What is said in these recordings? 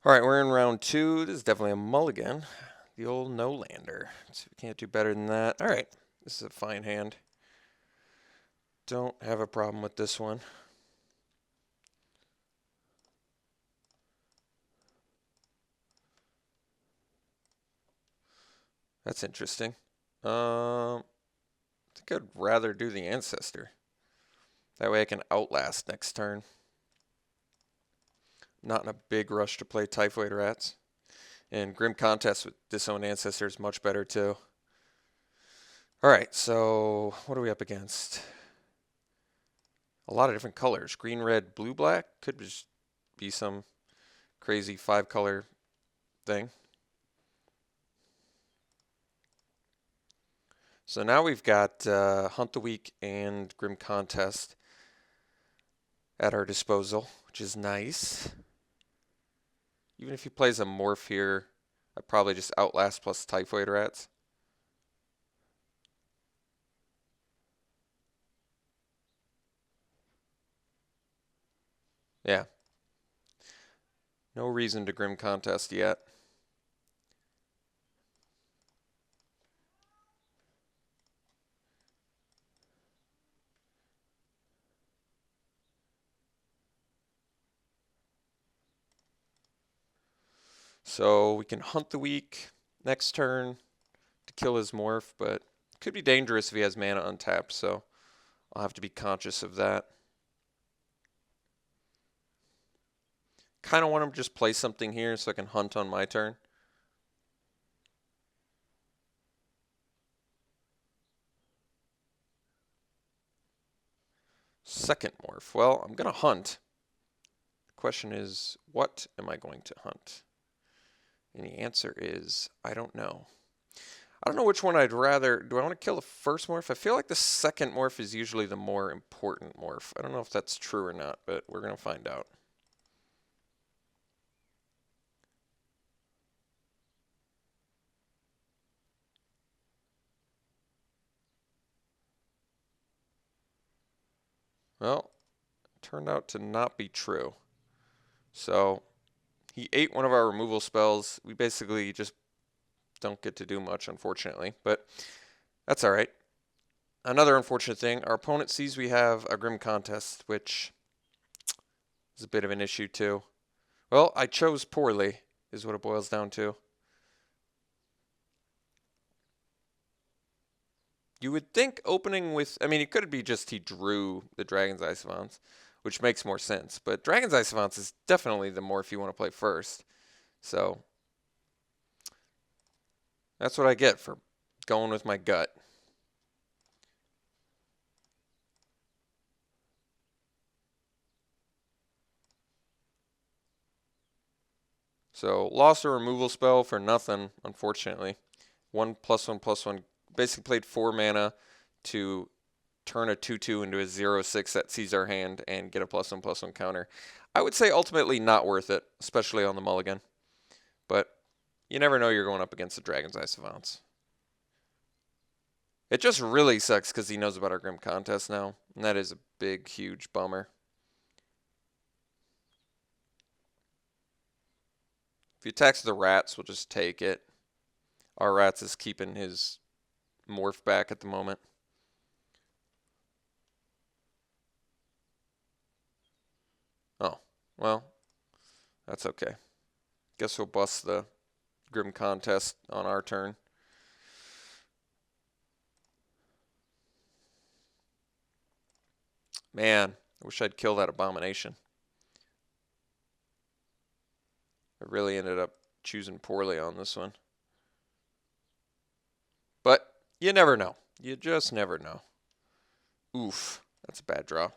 All right, we're in round 2. This is definitely a mulligan. The old no-lander. So we can't do better than that. All right, this is a fine hand. Don't have a problem with this one. That's interesting. I think I'd rather do the Ancestor. That way I can outlast next turn. Not in a big rush to play Typhoid Rats. And Grim Contest with Disowned Ancestor is much better too. All right, so what are we up against? A lot of different colors. Green, red, blue, black. Could just be some crazy 5-color thing. So now we've got Hunt the Week and Grim Contest at our disposal, which is nice. Even if he plays a Morph here, I'd probably just Outlast plus Typhoid Rats. Yeah. No reason to Grim Contest yet. So we can Hunt the Week next turn to kill his Morph, but it could be dangerous if he has mana untapped, so I'll have to be conscious of that. Kind of want him to just play something here so I can hunt on my turn. Second Morph. Well, I'm going to hunt. The question is, what am I going to hunt? And the answer is, I don't know. I don't know which one I'd rather. Do I want to kill the first Morph? I feel like the second Morph is usually the more important Morph. I don't know if that's true or not, but we're going to find out. Well, it turned out to not be true. So he ate one of our removal spells. We basically just don't get to do much, unfortunately, but that's all right. Another unfortunate thing, our opponent sees we have a Grim Contest, which is a bit of an issue too. Well, I chose poorly, is what it boils down to. You would think opening with, I mean, it could be just he drew the Dragon's Eye Savants, which makes more sense. But Dragon's Eye Savants is definitely the morph you want to play first. So that's what I get for going with my gut. So lost a removal spell for nothing, unfortunately. 1/1/1. Basically played 4 mana to turn a 2/2 into a 0/6 that sees our hand and get a +1/+1 counter. I would say ultimately not worth it, especially on the mulligan. But you never know you're going up against the Dragon's Eye Savants. It just really sucks because he knows about our Grim Contest now, and that is a big, huge bummer. If he attacks the rats, we'll just take it. Our rats is keeping his morph back at the moment. Oh, well, that's okay. Guess we'll bust the Grim Contest on our turn. Man, I wish I'd kill that abomination. I really ended up choosing poorly on this one. But you never know. You just never know. Oof, that's a bad draw.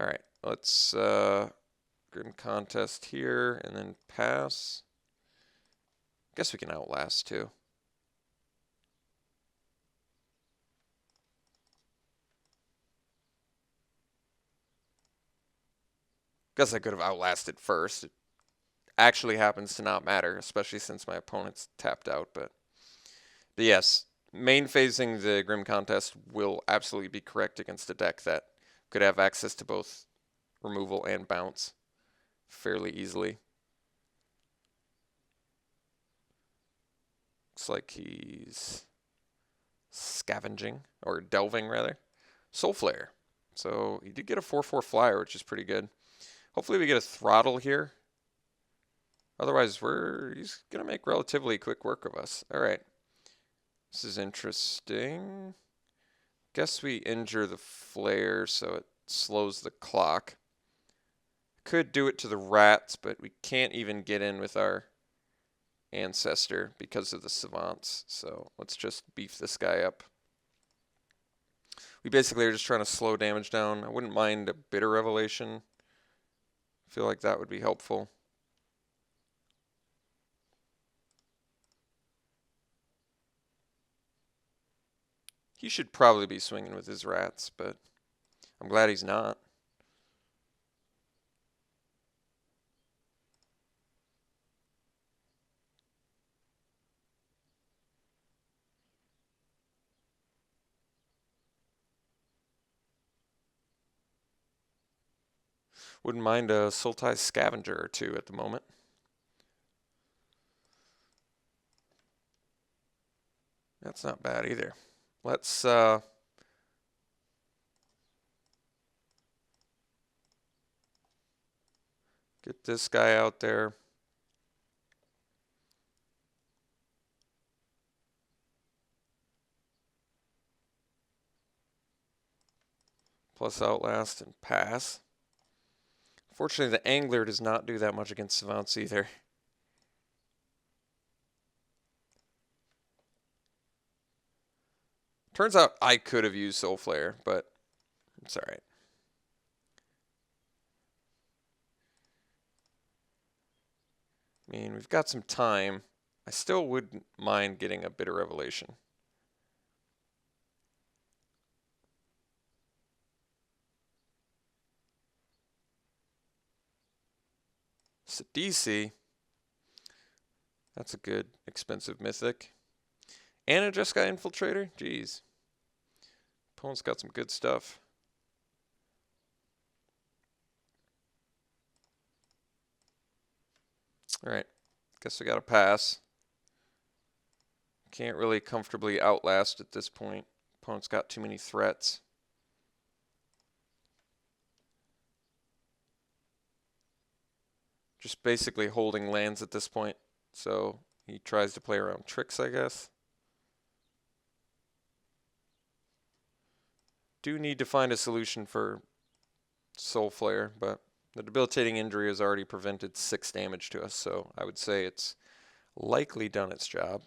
All right, let's Grim Contest here and then pass. Guess we can Outlast too. Guess I could have Outlasted first. It actually happens to not matter, especially since my opponent's tapped out. But yes, main phasing the Grim Contest will absolutely be correct against a deck that could have access to both removal and bounce fairly easily. Looks like he's scavenging, or delving rather. Soul Flare. So he did get a 4/4 flyer, which is pretty good. Hopefully we get a throttle here. Otherwise, he's going to make relatively quick work of us. All right. This is interesting. Guess we injure the flare so it slows the clock. Could do it to the rats, but we can't even get in with our ancestor because of the savants. So let's just beef this guy up. We basically are just trying to slow damage down. I wouldn't mind a bitter revelation. I feel like that would be helpful. He should probably be swinging with his rats, but I'm glad he's not. Wouldn't mind a Sultai Scavenger or two at the moment. That's not bad either. Let's get this guy out there. Plus Outlast and pass. Fortunately, the Angler does not do that much against Savants either. Turns out I could have used Soul Flare, but it's alright. I mean, we've got some time. I still wouldn't mind getting a Bitter Revelation. Sidisi. That's a good, expensive mythic. And it just got Infiltrator? Jeez. Opponent's got some good stuff. Alright. Guess we got to pass. Can't really comfortably outlast at this point. Opponent's got too many threats. Just basically holding lands at this point. So he tries to play around tricks, I guess. Do need to find a solution for Soul Flare, but the debilitating injury has already prevented 6 damage to us, so I would say it's likely done its job.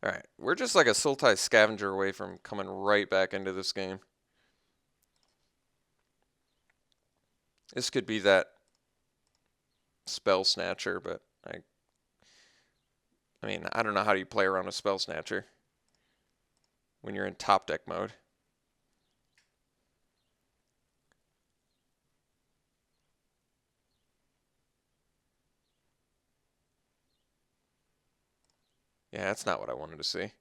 Alright, we're just like a Sultai Scavenger away from coming right back into this game. This could be that Spell Snatcher, but I mean, I don't know how do you play around a Spell Snatcher when you're in top deck mode. Yeah, that's not what I wanted to see.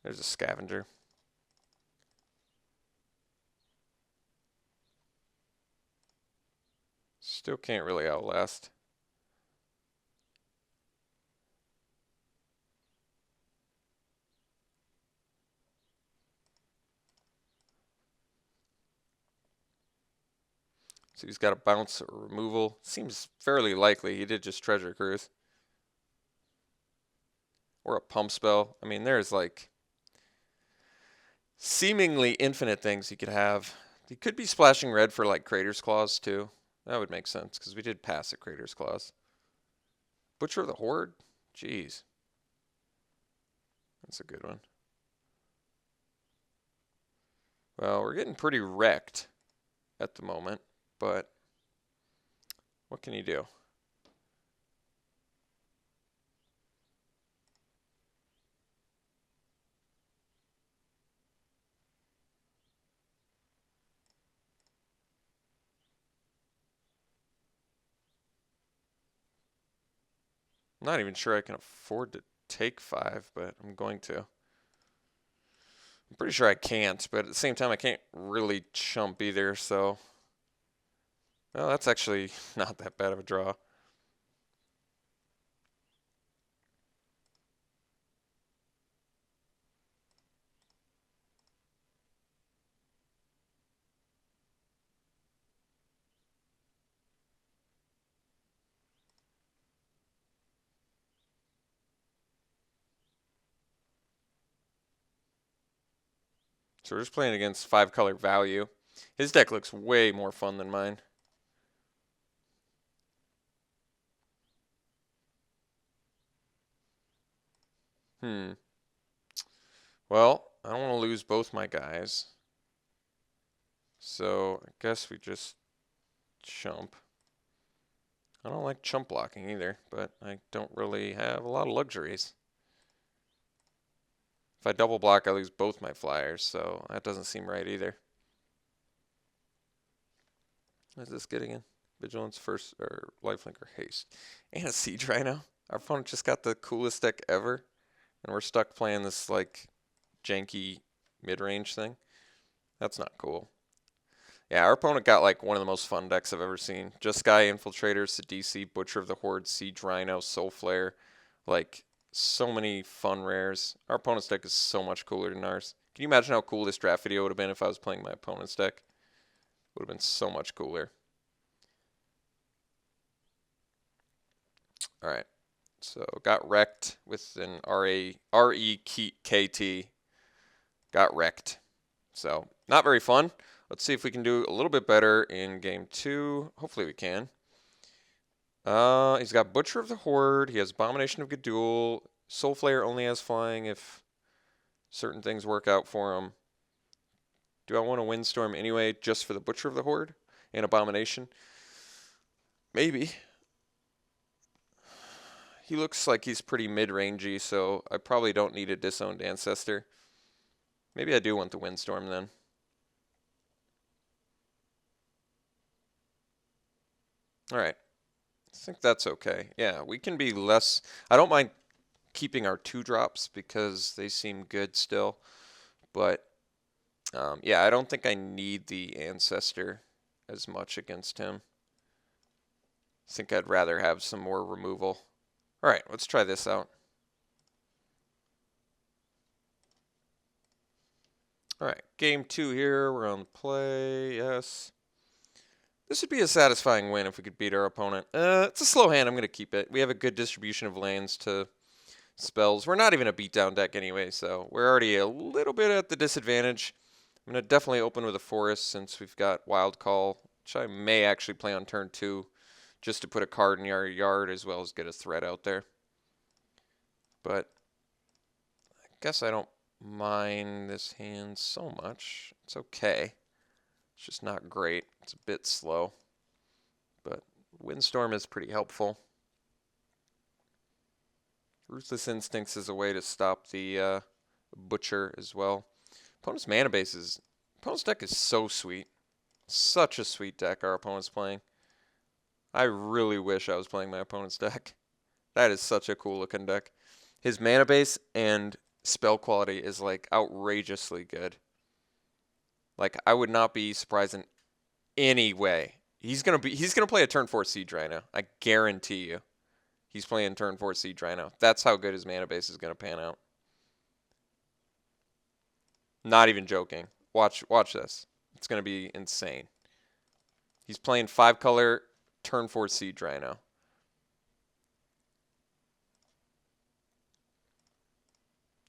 There's a Scavenger. Still can't really outlast. So he's got a bounce or removal. Seems fairly likely. He did just Treasure Cruise. Or a pump spell. I mean, there's like seemingly infinite things he could have. He could be splashing red for like Crater's Claws too. That would make sense because we did pass at Crater's Claws. Butcher of the Horde? Jeez. That's a good one. Well, we're getting pretty wrecked at the moment, but what can you do? I'm not even sure I can afford to take 5, but I'm going to. I'm pretty sure I can't, but at the same time, I can't really chump either, so... Well, that's actually not that bad of a draw. So we're just playing against 5-color value. His deck looks way more fun than mine. Well, I don't want to lose both my guys. So I guess we just chump. I don't like chump blocking either, but I don't really have a lot of luxuries. If I double block, I lose both my flyers, so that doesn't seem right either. What is this getting in? Vigilance first, or lifelink or haste. And a siege rhino. Our opponent just got the coolest deck ever, and we're stuck playing this like janky mid-range thing. That's not cool. Yeah, our opponent got like one of the most fun decks I've ever seen. Just Sky Infiltrator, Sidisi, Butcher of the Horde, Siege Rhino, Soul Flare. Like, so many fun rares. Our opponent's deck is so much cooler than ours. Can you imagine how cool this draft video would have been if I was playing my opponent's deck? Would have been so much cooler. Alright, so got wrecked with an R-E-K-T. Got wrecked. So, not very fun. Let's see if we can do a little bit better in game 2. Hopefully we can. He's got Butcher of the Horde. He has Abomination of Gadul. Soul Flare only has flying if certain things work out for him. Do I want to Windstorm anyway just for the Butcher of the Horde and Abomination? Maybe. He looks like he's pretty mid-rangey, so I probably don't need a Disowned Ancestor. Maybe I do want the Windstorm then. Alright. I think that's okay. Yeah, we can be less... I don't mind keeping our 2-drops because they seem good still. But, yeah, I don't think I need the Ancestor as much against him. I think I'd rather have some more removal. Alright, let's try this out. Alright, game 2 here. We're on the play. Yes. This would be a satisfying win if we could beat our opponent. It's a slow hand. I'm going to keep it. We have a good distribution of lands to spells. We're not even a beatdown deck anyway, so we're already a little bit at the disadvantage. I'm going to definitely open with a forest since we've got Wild Call, which I may actually play on turn 2 just to put a card in our yard as well as get a threat out there. But I guess I don't mind this hand so much. It's okay. It's just not great. It's a bit slow. But Windstorm is pretty helpful. Ruthless Instincts is a way to stop the Butcher as well. Opponent's deck is so sweet. Such a sweet deck our opponent's playing. I really wish I was playing my opponent's deck. That is such a cool looking deck. His mana base and spell quality is like outrageously good. Like, I would not be surprised in any way. He's gonna play a turn 4 Siege Rhino. I guarantee you. He's playing turn 4 Siege Rhino. That's how good his mana base is gonna pan out. Not even joking. Watch this. It's gonna be insane. He's playing 5-color turn 4 Siege Rhino.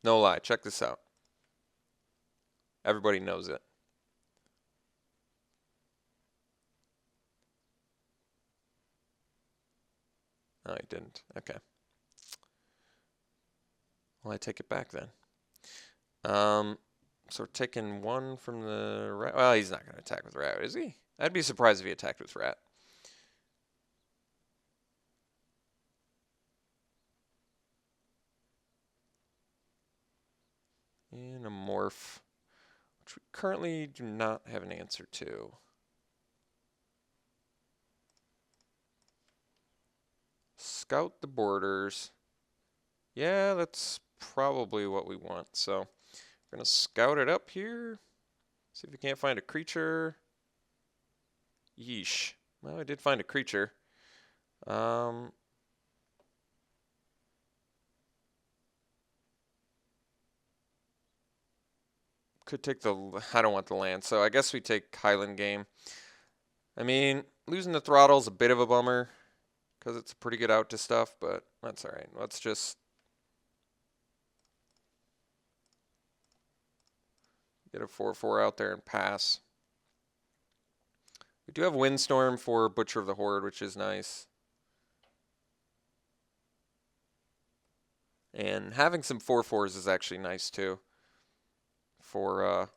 No lie. Check this out. Everybody knows it. Oh, I didn't. Okay. Well, I take it back then. So we're taking one from the rat. Well, he's not going to attack with rat, is he? I'd be surprised if he attacked with rat. And a morph, which we currently do not have an answer to. Scout the borders. Yeah, that's probably what we want. So We're going to scout it up here. See if we can't find a creature. Yeesh. Well, I did find a creature. Could take the... I don't want the land, so I guess we take Highland Game. I mean, losing the Throttle's a bit of a bummer, because it's pretty good out to stuff, but that's alright. Let's just get a 4/4 out there and pass. We do have Windstorm for Butcher of the Horde, which is nice. And having some 4/4s is actually nice too. For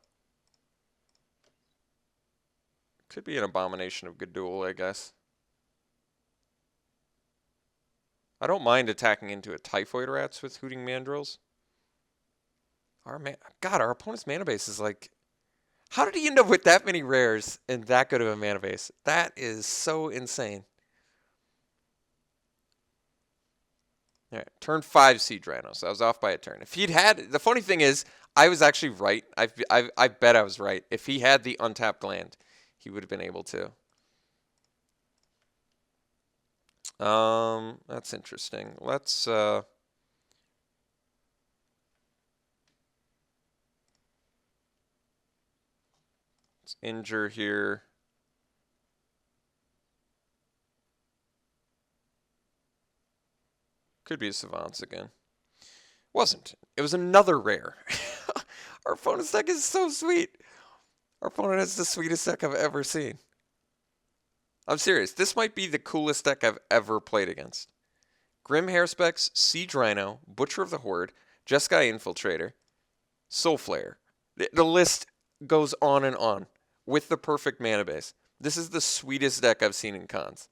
could be an Abomination of Good Duel, I guess. I don't mind attacking into a Typhoid Rats with Hooting Mandrills. God, our opponent's mana base is like... How did he end up with that many rares and that good of a mana base? That is so insane. All right, turn 5 Siege Rhino, so I was off by a turn. If he'd had... The funny thing is, I was actually right. I bet I was right. If he had the untapped land, he would have been able to. That's interesting. Let's injure here. Could be a Savants again. Wasn't. It was another rare. Our opponent's deck is so sweet. Our opponent has the sweetest deck I've ever seen. I'm serious. This might be the coolest deck I've ever played against. Grim Hairspecs, Siege Rhino, Butcher of the Horde, Jeskai Infiltrator, Soul Flare. The list goes on and on with the perfect mana base. This is the sweetest deck I've seen in cons.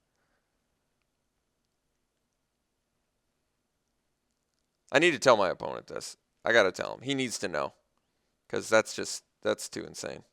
I need to tell my opponent this. I gotta tell him. He needs to know. Because that's too insane.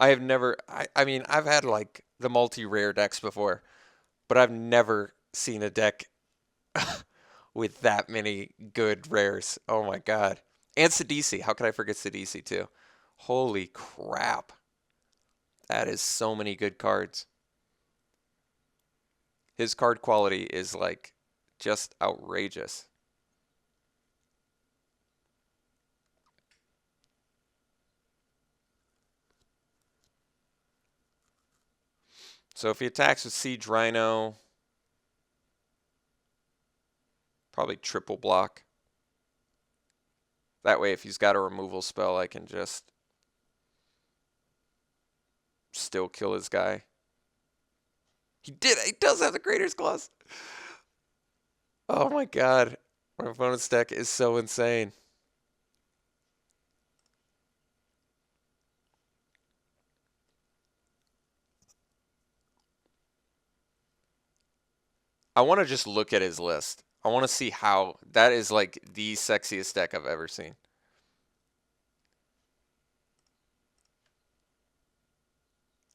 I have never, I mean, I've had like the multi-rare decks before, but I've never seen a deck with that many good rares. Oh my god. And Sidisi. How could I forget Sidisi too? Holy crap. That is so many good cards. His card quality is like just outrageous. So if he attacks with Siege Rhino, probably triple block. That way if he's got a removal spell, I can just still kill his guy. He does have the Creator's Claws. Oh my god. My opponent's deck is so insane. I want to just look at his list. I want to see how that is like the sexiest deck I've ever seen.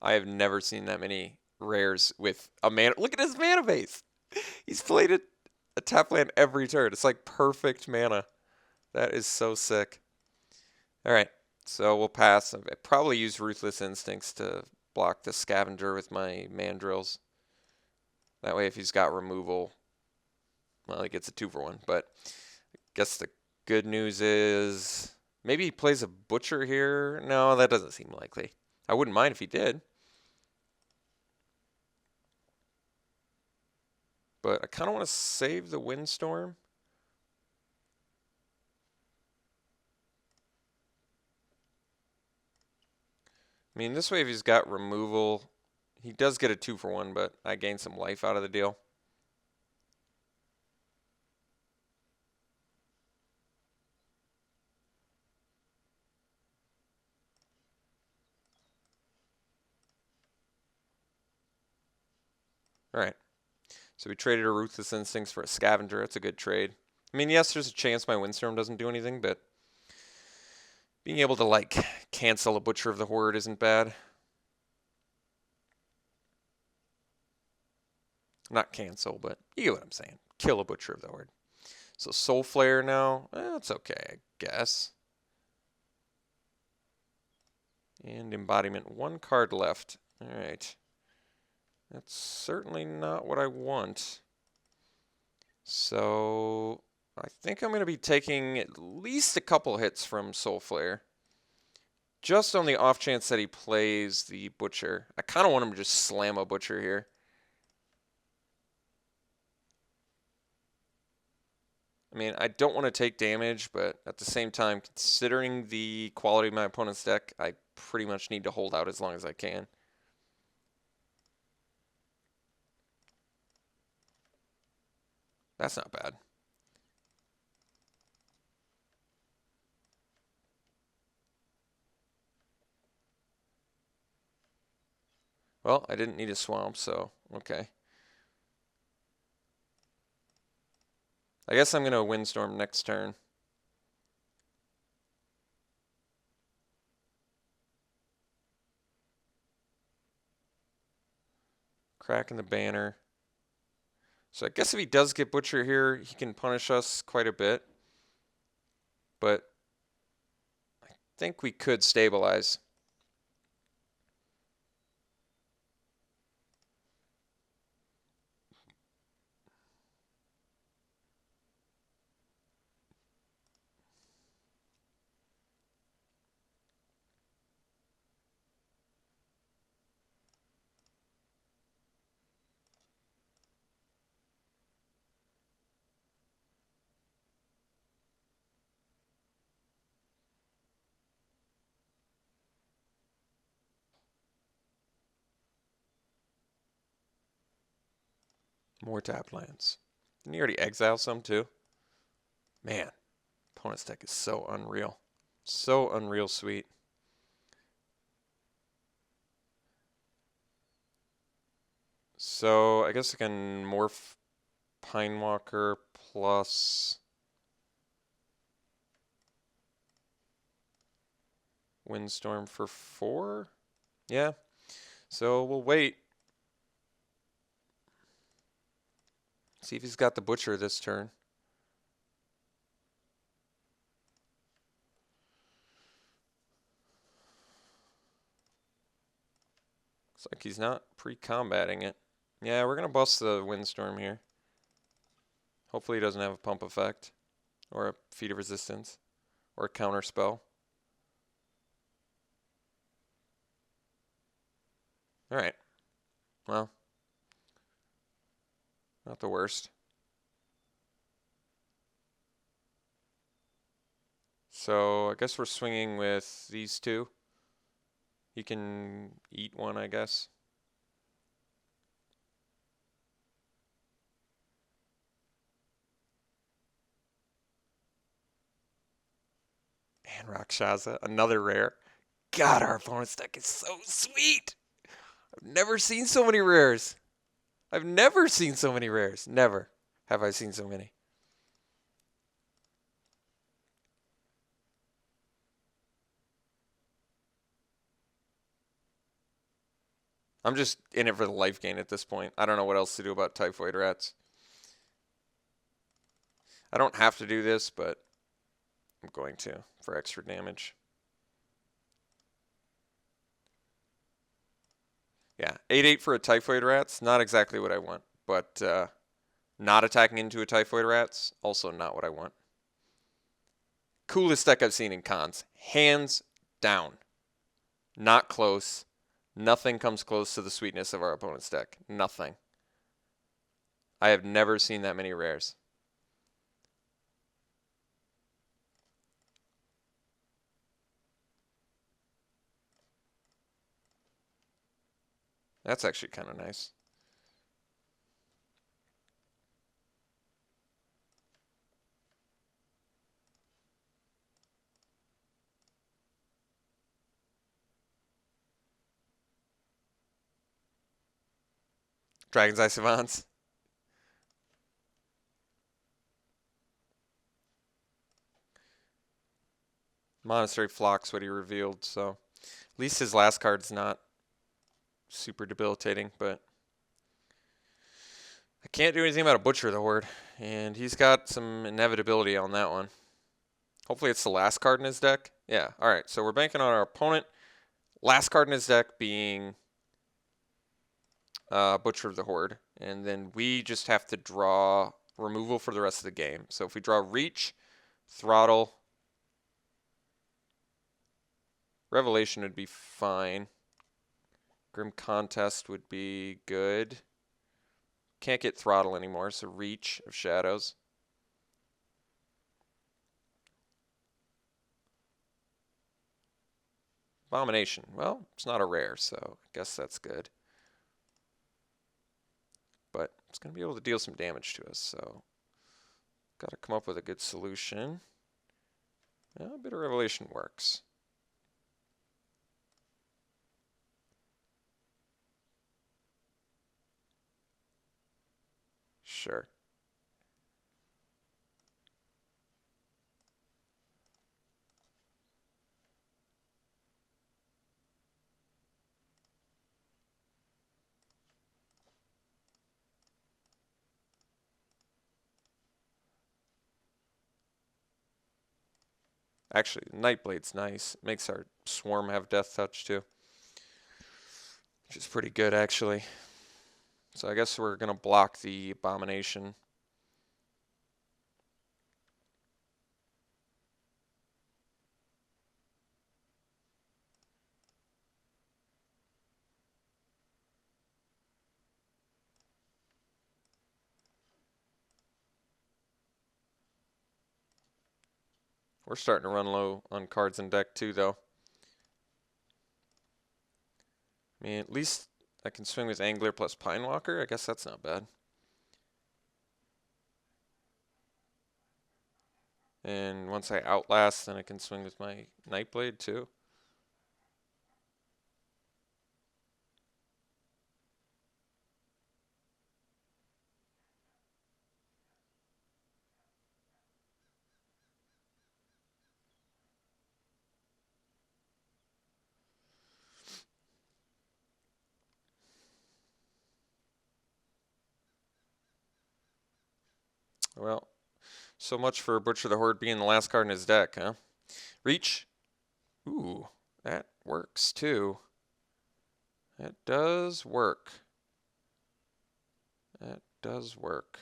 I have never seen that many rares with a mana. Look at his mana base. He's played a tap land every turn. It's like perfect mana. That is so sick. All right, so we'll pass. I probably use Ruthless Instincts to block the Scavenger with my Mandrills. That way if he's got removal, well, he gets a 2-for-1. But I guess the good news is maybe he plays a Butcher here. No, that doesn't seem likely. I wouldn't mind if he did. But I kind of want to save the Windstorm. I mean, this way if he's got removal, he does get a 2-for-1, but I gain some life out of the deal. Alright. So we traded a Ruthless Instincts for a Scavenger. That's a good trade. I mean, yes, there's a chance my Windstorm doesn't do anything, but being able to, like, cancel a Butcher of the Horde isn't bad. Not cancel, but you get what I'm saying. Kill a Butcher of the Horde. So Soul Flare now, that's okay, I guess. And Embodiment, 1 card left. Alright. That's certainly not what I want. So I think I'm going to be taking at least a couple hits from Soul Flare. Just on the off chance that he plays the Butcher. I kind of want him to just slam a Butcher here. I mean, I don't want to take damage, but at the same time, considering the quality of my opponent's deck, I pretty much need to hold out as long as I can. That's not bad. Well, I didn't need a swamp, so okay. I guess I'm going to Windstorm next turn. Cracking the banner. So I guess if he does get Butcher here, he can punish us quite a bit. But I think we could stabilize. More tap lands. Didn't he already exile some too? Man, opponent's deck is so unreal. So unreal sweet. So I guess I can morph Pinewalker plus Windstorm for 4? Yeah. So we'll wait. See if he's got the Butcher this turn. Looks like he's not pre-combating it. Yeah, we're going to bust the Windstorm here. Hopefully he doesn't have a pump effect. Or a Feat of Resistance. Or a counter spell. Alright. Well. Not the worst. So I guess we're swinging with these two. He can eat one, I guess. And Rakshasa, another rare. God, our opponent's deck is so sweet. I've never seen so many rares. I've never seen so many rares. Never have I seen so many. I'm just in it for the life gain at this point. I don't know what else to do about Typhoid Rats. I don't have to do this, but I'm going to for extra damage. Yeah, 8/8 for a Typhoid Rats, not exactly what I want. But not attacking into a Typhoid Rats, also not what I want. Coolest deck I've seen in cons. Hands down. Not close. Nothing comes close to the sweetness of our opponent's deck. Nothing. I have never seen that many rares. That's actually kind of nice. Dragon's Eye Savants. Monastery Flock's what he revealed, so at least his last card's not super debilitating, but I can't do anything about a Butcher of the Horde, and he's got some inevitability on that one. Hopefully it's the last card in his deck. Yeah, alright, so we're banking on our opponent. Last card in his deck being Butcher of the Horde, and then we just have to draw removal for the rest of the game. So if we draw Reach, Throttle, Revelation would be fine. Grim Contest would be good. Can't get Throttle anymore, so Reach of Shadows. Abomination. Well, it's not a rare, so I guess that's good. But it's going to be able to deal some damage to us, so got to come up with a good solution. Yeah, a bit of Revelation works. Sure. Actually, Nightblade's nice. Makes our Swarm have Death Touch too, which is pretty good actually. So I guess we're going to block the Abomination. We're starting to run low on cards in deck too, though. I mean, at least I can swing with Angler plus Pinewalker. I guess that's not bad. And once I Outlast, then I can swing with my Nightblade too. Well, so much for Butcher the Horde being the last card in his deck, huh? Reach. Ooh, that works too. That does work. That does work.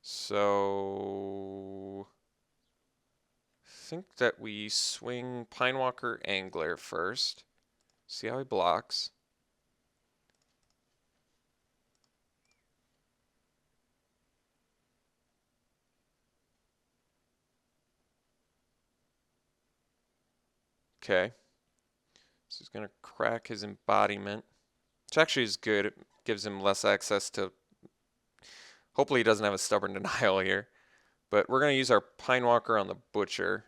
So I think that we swing Pinewalker Angler first. See how he blocks. Okay. So he's going to crack his Embodiment, which actually is good. It gives him less access to... Hopefully he doesn't have a Stubborn Denial here. But we're going to use our Pinewalker on the Butcher.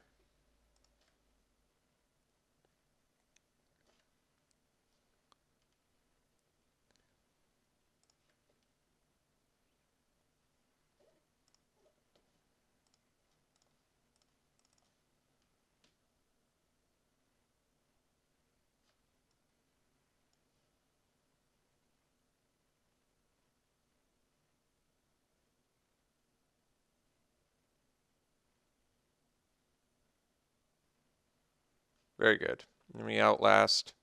Very good. And we Outlast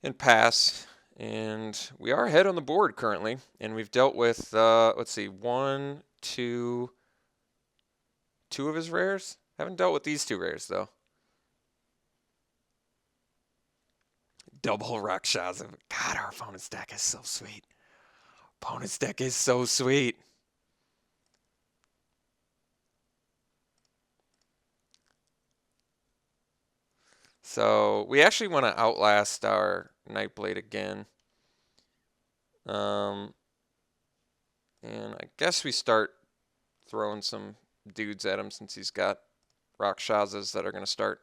and pass. And we are ahead on the board currently. And we've dealt with, let's see, two of his rares. Haven't dealt with these two rares, though. Double Rakshasa. God, our opponent's deck is so sweet. Opponent's deck is so sweet. So we actually want to Outlast our Nightblade again. And I guess we start throwing some dudes at him since he's got Rakshasas that are going to start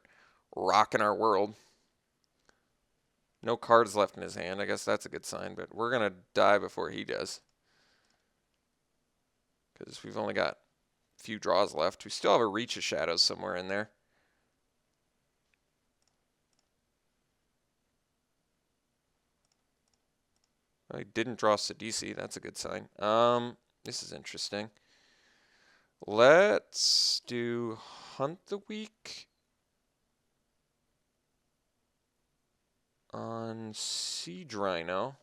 rocking our world. No cards left in his hand. I guess that's a good sign, but we're going to die before he does. Because we've only got a few draws left. We still have a Reach of Shadows somewhere in there. I didn't draw Sidisi. That's a good sign. This is interesting. Let's do Hunt the Week on Siege Rhino.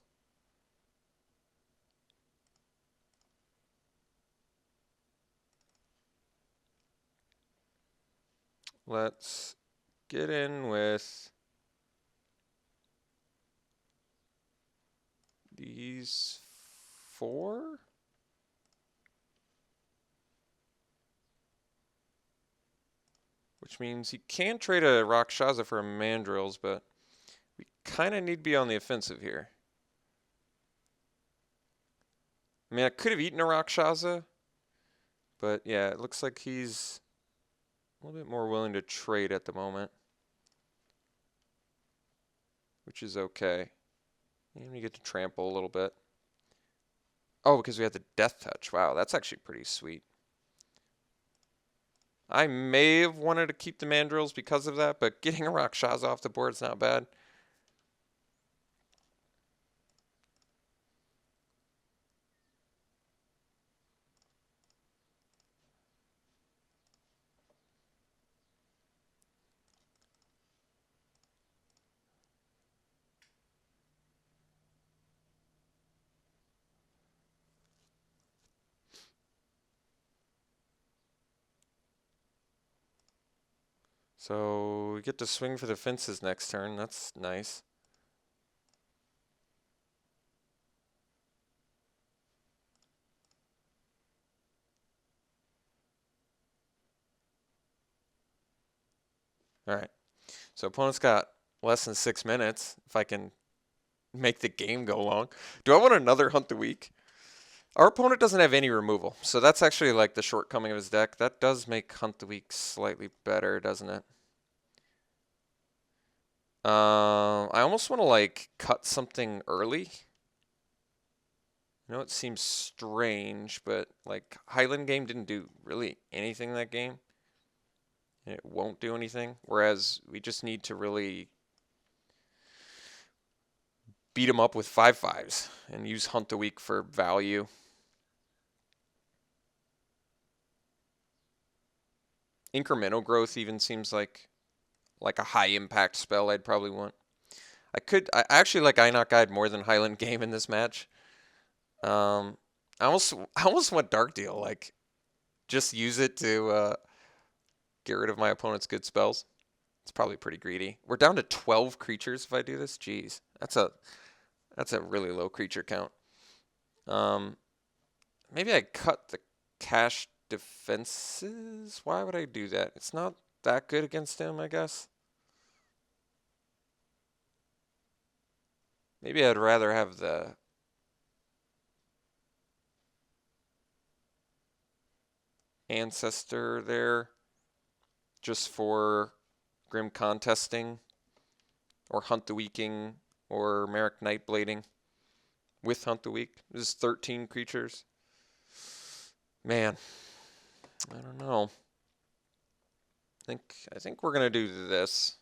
Let's get in with these 4. Which means he can trade a Rakshasa for a Mandrills, but we kind of need to be on the offensive here. I mean, I could have eaten a Rakshasa, but yeah, it looks like he's a little bit more willing to trade at the moment, which is okay. And we get to trample a little bit. Oh, because we had the Death Touch. Wow, that's actually pretty sweet. I may have wanted to keep the Mandrills because of that, but getting a Rakshasa off the board is not bad. So we get to swing for the fences next turn. That's nice. All right. So opponent's got less than 6 minutes. If I can make the game go long. Do I want another Hunt the Week? Our opponent doesn't have any removal. So that's actually like the shortcoming of his deck. That does make Hunt the Week slightly better, doesn't it? I almost want to like cut something early. I know it seems strange, but like Highland game didn't do really anything that game. And it won't do anything. Whereas we just need to really beat them up with 5/5s and use Hunt the Week for value. Incremental growth even seems like a high impact spell I'd probably want. I actually like Inoc Guide more than Highland Game in this match. I almost want Dark Deal, like just use it to get rid of my opponent's good spells. It's probably pretty greedy. We're down to 12 creatures if I do this. Jeez, that's a really low creature count. Maybe I cut the cash defenses. Why would I do that? It's not that good against him, I guess. Maybe I'd rather have the Ancestor there just for Grim Contesting or Hunt the Weeking or Merrick Nightblading with Hunt the Week. This is 13 creatures. Man, I don't know. I think we're gonna do this.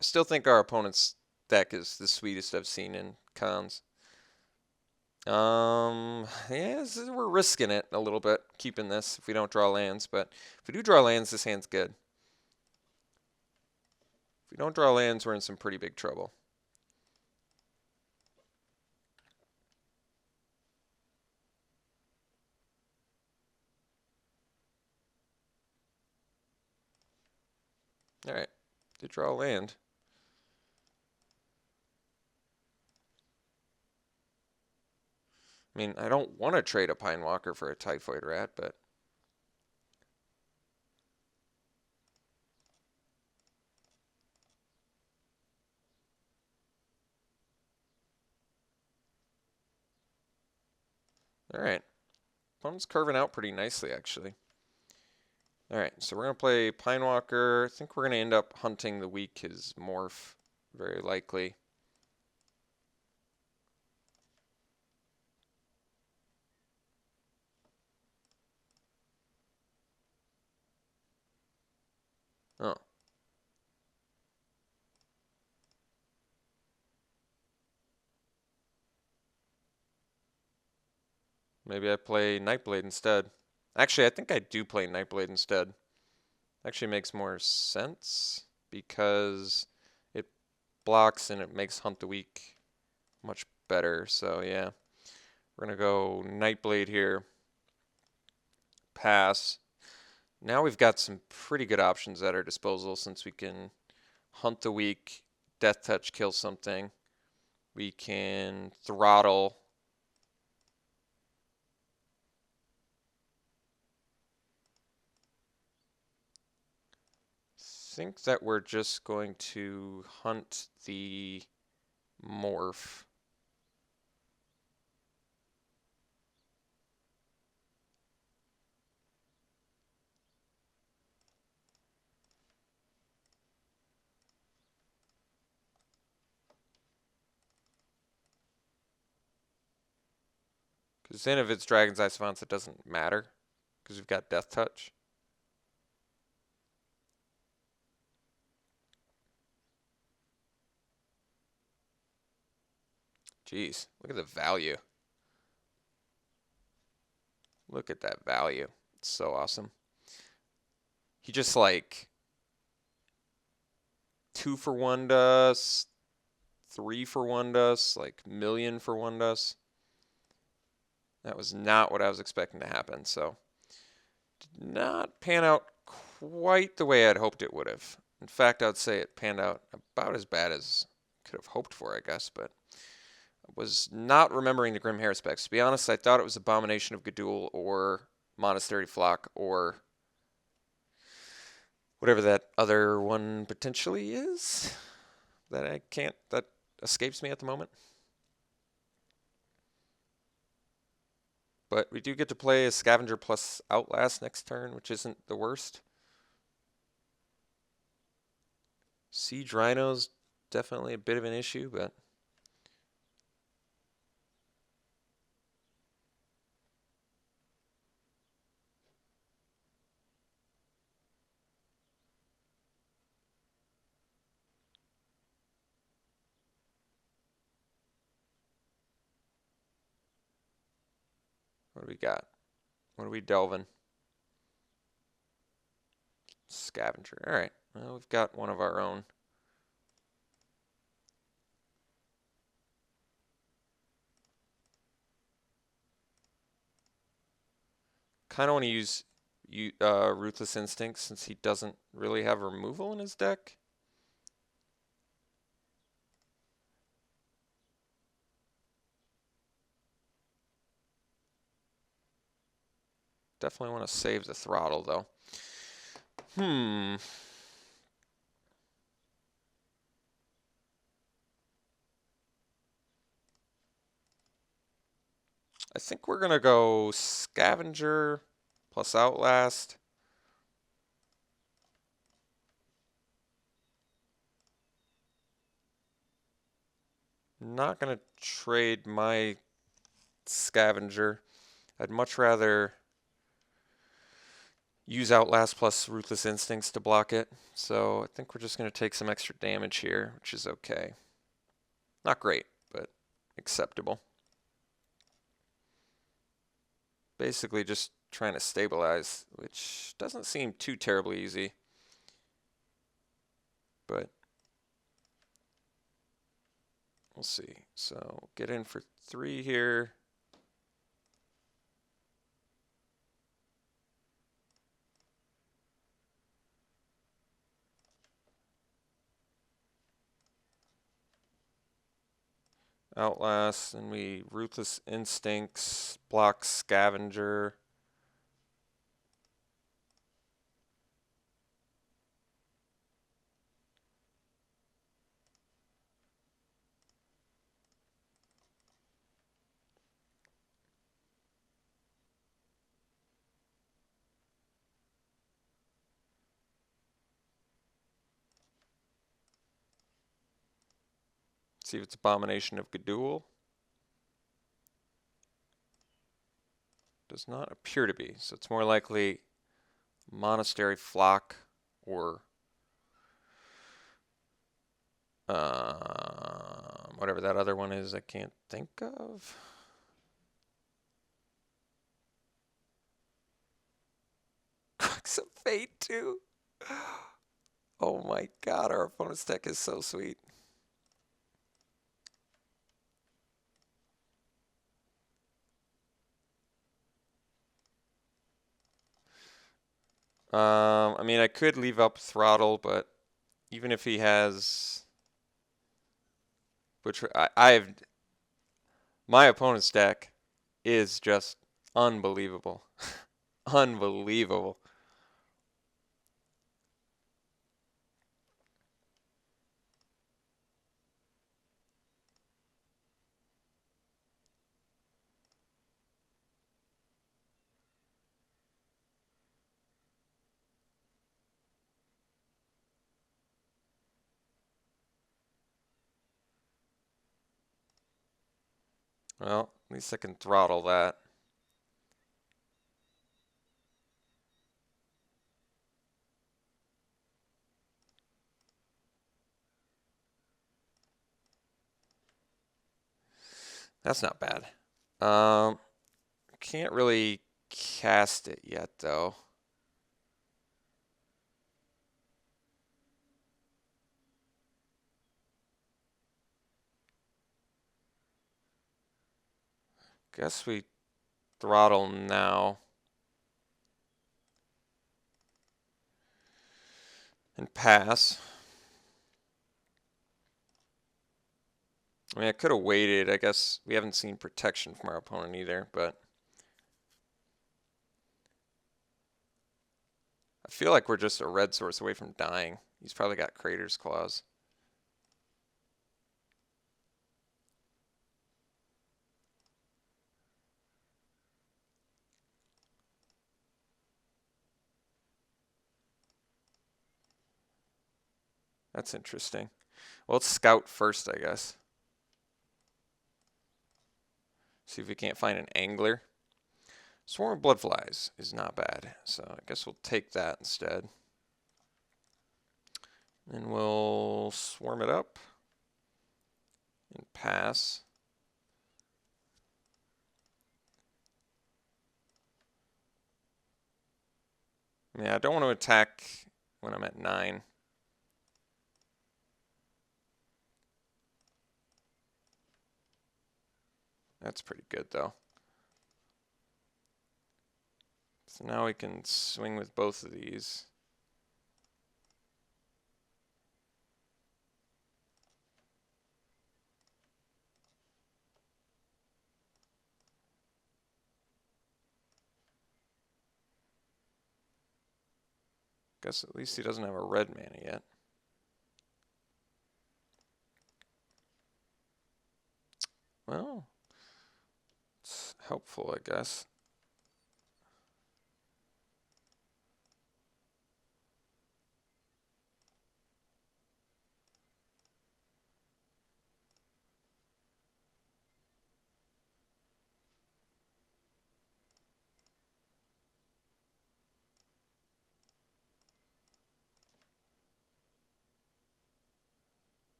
I still think our opponent's deck is the sweetest I've seen in cons. Yeah, we're risking it a little bit, keeping this if we don't draw lands. But if we do draw lands, this hand's good. If we don't draw lands, we're in some pretty big trouble. All right, did draw a land. I mean, I don't want to trade a Pine Walker for a Typhoid Rat, but all right. Opponent's curving out pretty nicely, actually. All right, so we're going to play Pine Walker. I think we're going to end up hunting the weak his Morph. very likely. Oh. Maybe I play Nightblade instead. Actually, I think I do play Nightblade instead. Actually makes more sense because it blocks and it makes Hunt the Weak much better. So yeah, we're gonna go Nightblade here. Pass. Now we've got some pretty good options at our disposal since we can Hunt the Weak, Death Touch kill something. We can throttle. Think that we're just going to hunt the morph. Because then if it's Dragon's Eye Savants, it doesn't matter. Because we've got Death Touch. Jeez, look at the value. Look at that value. It's so awesome. He just like 2-for-1 does, 3-for-1 does, like million for 1 does. That was not what I was expecting to happen. So did not pan out quite the way I'd hoped it would have. In fact, I'd say it panned out about as bad as I could have hoped for, I guess, but I was not remembering the Grim Hair specs. To be honest, I thought it was Abomination of Ga'Dul or Monastery Flock or whatever that other one potentially is that escapes me at the moment. But we do get to play a Scavenger plus Outlast next turn, which isn't the worst. Siege Rhino's definitely a bit of an issue, but what do we got? What are we delving? Scavenger. All right. Well, we've got one of our own. Kind of want to use Ruthless Instinct since he doesn't really have removal in his deck. Definitely want to save the throttle though. I think we're gonna go Scavenger plus Outlast. Not gonna trade my Scavenger. I'd much rather use Outlast plus Ruthless Instincts to block it. So I think we're just gonna take some extra damage here, which is okay. Not great, but acceptable. Basically just trying to stabilize, which doesn't seem too terribly easy. But we'll see. So get in for 3 here. Outlast, and we Ruthless Instincts, block Scavenger. See if it's Abomination of Gudul. Does not appear to be, so it's more likely Monastery Flock or whatever that other one is I can't think of. Crux of Fate too. Oh my god, our opponent's deck is so sweet. I mean, I could leave up Throttle, but even if he has, which I've, my opponent's deck is just unbelievable. Unbelievable. Well, at least I can throttle that. That's not bad. Can't really cast it yet, though. Guess we throttle now. And pass. I mean, I could have waited. I guess we haven't seen protection from our opponent either, but I feel like we're just a red source away from dying. He's probably got Crater's Claws. That's interesting. Well, let's scout first, I guess. See if we can't find an angler. Swarm of Bloodflies is not bad, so I guess we'll take that instead. And we'll swarm it up and pass. Yeah, I don't want to attack when I'm at 9. That's pretty good, though. So now we can swing with both of these. Guess at least he doesn't have a red mana yet. Well, it's helpful, I guess.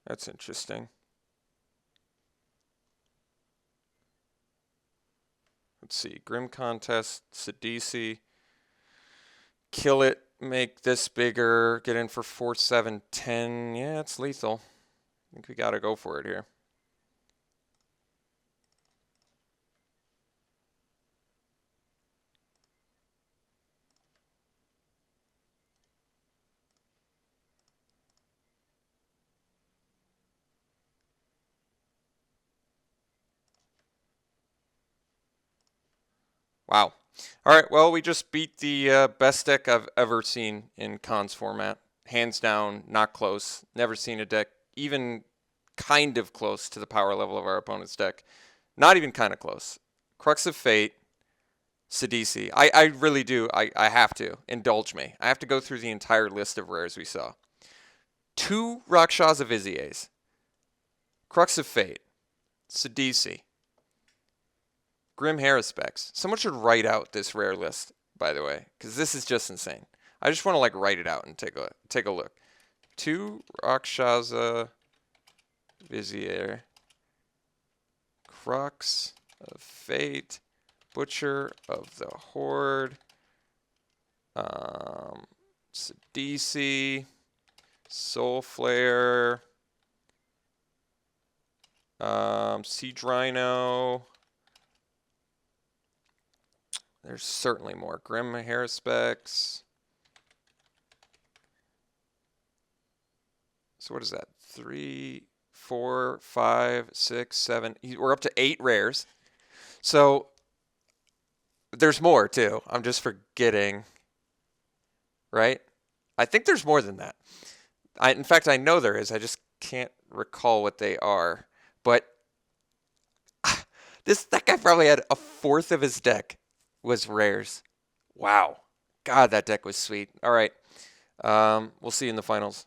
That's interesting. Let's see. Grim Contest, Sidisi. Kill it, make this bigger, get in for 4, 7, 10. Yeah, it's lethal. I think we got to go for it here. Wow. All right, well, we just beat the best deck I've ever seen in Cons format. Hands down, not close. Never seen a deck even kind of close to the power level of our opponent's deck. Not even kind of close. Crux of Fate, Sidisi. I really do. I have to. Indulge me. I have to go through the entire list of rares we saw. 2 Rakshas of Izies. Crux of Fate, Sidisi, Grim Haruspex. Someone should write out this rare list, by the way, because this is just insane. I just want to like write it out and take a look. 2 Rakshasa Vizier, Crux of Fate, Butcher of the Horde, Sidisi, Soul Flare, Siege Rhino. There's certainly more. Grim Haruspex. So what is that? 3, 4, 5, 6, 7. We're up to 8 rares. So there's more too. I'm just forgetting. Right? I think there's more than that. In fact, I know there is. I just can't recall what they are. But that guy probably had a fourth of his deck was rares. Wow. God, that deck was sweet. All right. We'll see you in the finals.